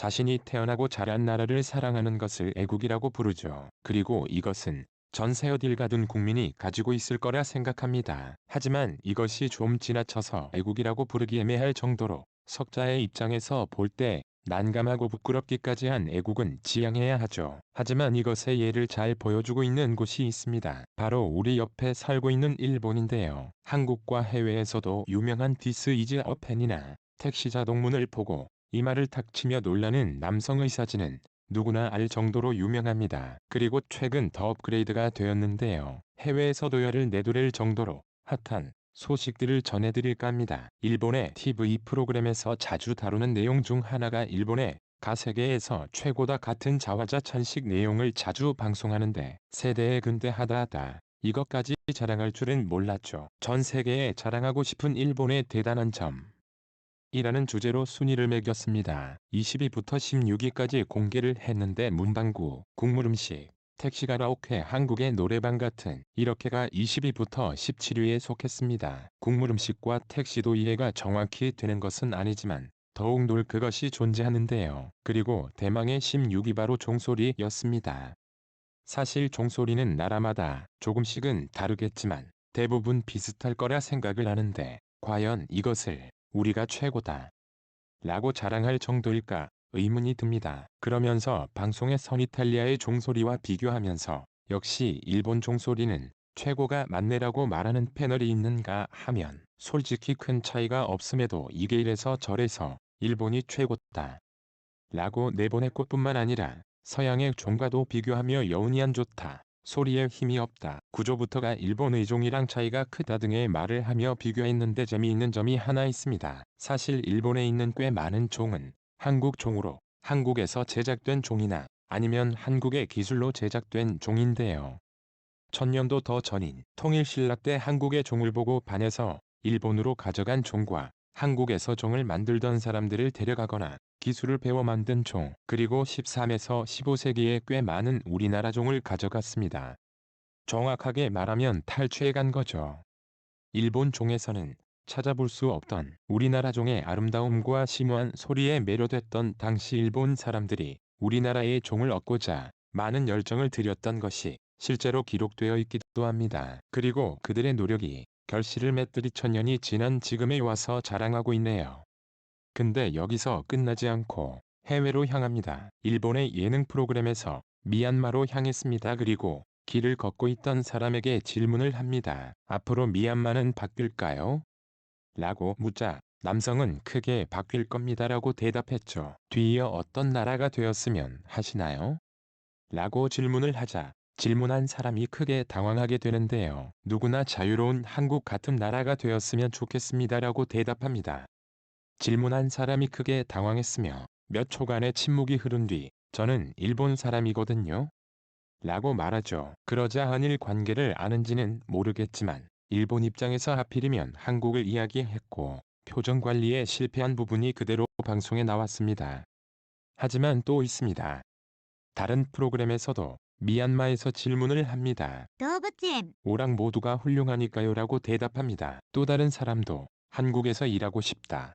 자신이 태어나고 자란 나라를 사랑하는 것을 애국이라고 부르죠. 그리고 이것은 전세 어딜 가든 국민이 가지고 있을 거라 생각합니다. 하지만 이것이 좀 지나쳐서 애국이라고 부르기 애매할 정도로 석자의 입장에서 볼 때 난감하고 부끄럽기까지 한 애국은 지양해야 하죠. 하지만 이것의 예를 잘 보여주고 있는 곳이 있습니다. 바로 우리 옆에 살고 있는 일본인데요. 한국과 해외에서도 유명한 This is a pen이나 택시 자동문을 보고 이 말을 탁 치며 놀라는 남성 의사진은 누구나 알 정도로 유명합니다. 그리고 최근 더 업그레이드가 되었는데요. 해외에서도 열을 내두를 정도로 핫한 소식들을 전해드릴까 합니다. 일본의 TV 프로그램에서 자주 다루는 내용 중 하나가 일본의 가 세계에서 최고다 같은 자화자찬식 내용을 자주 방송하는데 세대에 근대하다 이것까지 자랑할 줄은 몰랐죠. 전 세계에 자랑하고 싶은 일본의 대단한 점 이라는 주제로 순위를 매겼습니다. 20위부터 16위까지 공개를 했는데 문방구, 국물음식, 택시 가라오케 한국의 노래방 같은 이렇게가 20위부터 17위에 속했습니다. 국물음식과 택시도 이해가 정확히 되는 것은 아니지만 더욱 놀 그것이 존재하는데요. 그리고 대망의 16위 바로 종소리였습니다. 사실 종소리는 나라마다 조금씩은 다르겠지만 대부분 비슷할 거라 생각을 하는데 과연 이것을 우리가 최고다 라고 자랑할 정도일까 의문이 듭니다. 그러면서 방송의 선이탈리아의 종소리와 비교하면서 역시 일본 종소리는 최고가 맞네라고 말하는 패널이 있는가 하면 솔직히 큰 차이가 없음에도 이게 이래서 저래서 일본이 최고다 라고 내보냈고 뿐만 아니라 서양의 종과도 비교하며 여운이 안 좋다. 소리에 힘이 없다. 구조부터가 일본 의종이랑 차이가 크다 등의 말을 하며 비교했는데 재미있는 점이 하나 있습니다. 사실 일본에 있는 꽤 많은 종은 한국 종으로 한국에서 제작된 종이나 아니면 한국의 기술로 제작된 종인데요. 1000년도 더 전인 통일신라 때 한국의 종을 보고 반해서 일본으로 가져간 종과 한국에서 종을 만들던 사람들을 데려가거나 기술을 배워 만든 종, 그리고 13에서 15세기에 꽤 많은 우리나라 종을 가져갔습니다. 정확하게 말하면 탈취해간 거죠. 일본 종에서는 찾아볼 수 없던 우리나라 종의 아름다움과 심오한 소리에 매료됐던 당시 일본 사람들이 우리나라의 종을 얻고자 많은 열정을 들였던 것이 실제로 기록되어 있기도 합니다. 그리고 그들의 노력이 결실을 맺들이 1000년이 지난 지금에 와서 자랑하고 있네요. 근데 여기서 끝나지 않고 해외로 향합니다. 일본의 예능 프로그램에서 미얀마로 향했습니다. 그리고 길을 걷고 있던 사람에게 질문을 합니다. 앞으로 미얀마는 바뀔까요? 라고 묻자 남성은 크게 바뀔 겁니다 라고 대답했죠. 뒤이어 어떤 나라가 되었으면 하시나요? 라고 질문을 하자 질문한 사람이 크게 당황하게 되는데요. 누구나 자유로운 한국 같은 나라가 되었으면 좋겠습니다 라고 대답합니다. 질문한 사람이 크게 당황했으며 몇 초간의 침묵이 흐른 뒤 저는 일본 사람이거든요. 라고 말하죠. 그러자 한일 관계를 아는지는 모르겠지만 일본 입장에서 하필이면 한국을 이야기했고 표정 관리에 실패한 부분이 그대로 방송에 나왔습니다. 하지만 또 있습니다. 다른 프로그램에서도 미얀마에서 질문을 합니다. 動物園 오랑 모두가 훌륭하니까요 라고 대답합니다. 또 다른 사람도 한국에서 일하고 싶다.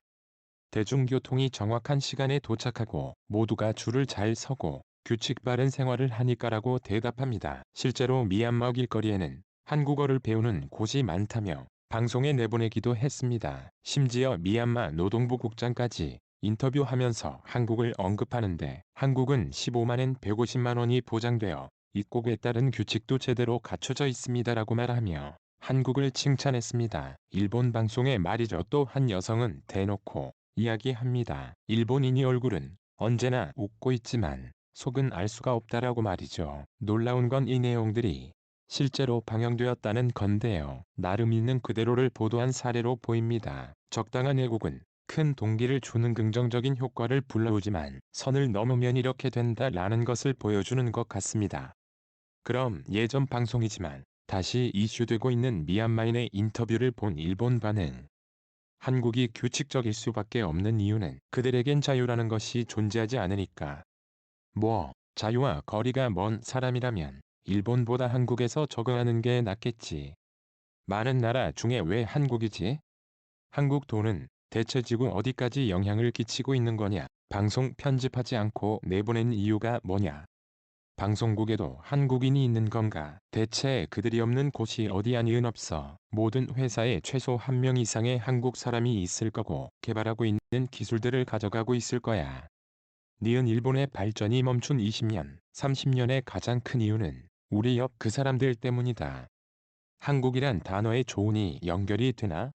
대중교통이 정확한 시간에 도착하고 모두가 줄을 잘 서고 규칙 바른 생활을 하니까라고 대답합니다. 실제로 미얀마 길거리에는 한국어를 배우는 곳이 많다며 방송에 내보내기도 했습니다. 심지어 미얀마 노동부 국장까지 인터뷰하면서 한국을 언급하는데 한국은 15만엔 150만 원이 보장되어 입국에 따른 규칙도 제대로 갖춰져 있습니다라고 말하며 한국을 칭찬했습니다. 일본 방송에 말이죠. 또 한 여성은 대놓고 이야기합니다. 일본인이 얼굴은 언제나 웃고 있지만 속은 알 수가 없다라고 말이죠. 놀라운 건 이 내용들이 실제로 방영되었다는 건데요. 나름 있는 그대로를 보도한 사례로 보입니다. 적당한 애국은 큰 동기를 주는 긍정적인 효과를 불러오지만 선을 넘으면 이렇게 된다라는 것을 보여주는 것 같습니다. 그럼 예전 방송이지만 다시 이슈되고 있는 미얀마인의 인터뷰를 본 일본 반응. 한국이 규칙적일 수밖에 없는 이유는 그들에겐 자유라는 것이 존재하지 않으니까. 뭐 자유와 거리가 먼 사람이라면 일본보다 한국에서 적응하는 게 낫겠지. 많은 나라 중에 왜 한국이지? 한국 돈은 대체 지구 어디까지 영향을 끼치고 있는 거냐? 방송 편집하지 않고 내보낸 이유가 뭐냐? 방송국에도 한국인이 있는 건가? 대체 그들이 없는 곳이 어디 아니은 없어. 모든 회사에 최소 한 명 이상의 한국 사람이 있을 거고 개발하고 있는 기술들을 가져가고 있을 거야. 니은 일본의 발전이 멈춘 20년, 30년의 가장 큰 이유는 우리 옆 그 사람들 때문이다. 한국이란 단어에 좋으니 연결이 되나?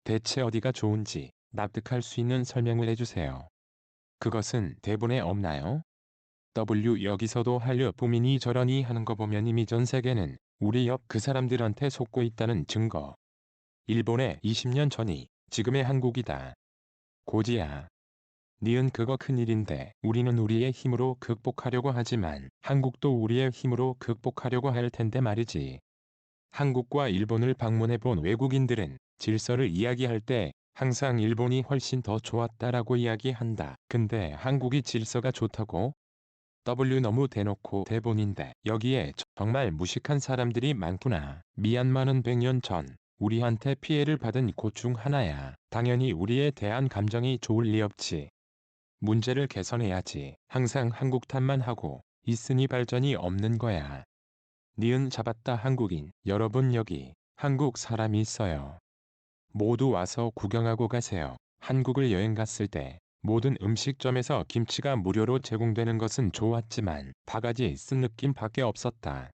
대체 어디가 좋은지 납득할 수 있는 설명을 해주세요. 그것은 대본에 없나요? 여기서도 한류 부민이 저러니 하는 거 보면 이미 전 세계는 우리 옆 그 사람들한테 속고 있다는 증거. 일본의 20년 전이 지금의 한국이다. 고지야. 니은 그거 큰일인데 우리는 우리의 힘으로 극복하려고 하지만 한국도 우리의 힘으로 극복하려고 할 텐데 말이지. 한국과 일본을 방문해 본 외국인들은 질서를 이야기할 때 항상 일본이 훨씬 더 좋았다라고 이야기한다. 근데 한국이 질서가 좋다고? 너무 대놓고 대본인데 여기에 정말 무식한 사람들이 많구나. 미얀마는 100년 전 우리한테 피해를 받은 곳 중 하나야. 당연히 우리에 대한 감정이 좋을 리 없지. 문제를 개선해야지. 항상 한국 탓만 하고 있으니 발전이 없는 거야. 니은 잡았다 한국인. 여러분 여기 한국 사람이 있어요. 모두 와서 구경하고 가세요. 한국을 여행 갔을 때 모든 음식점에서 김치가 무료로 제공되는 것은 좋았지만 바가지 쓴 느낌밖에 없었다.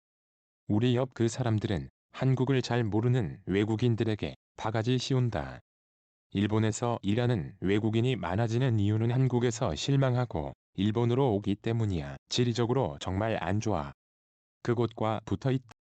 우리 옆 그 사람들은 한국을 잘 모르는 외국인들에게 바가지 씌운다. 일본에서 일하는 외국인이 많아지는 이유는 한국에서 실망하고 일본으로 오기 때문이야. 지리적으로 정말 안 좋아. 그곳과 붙어 있다.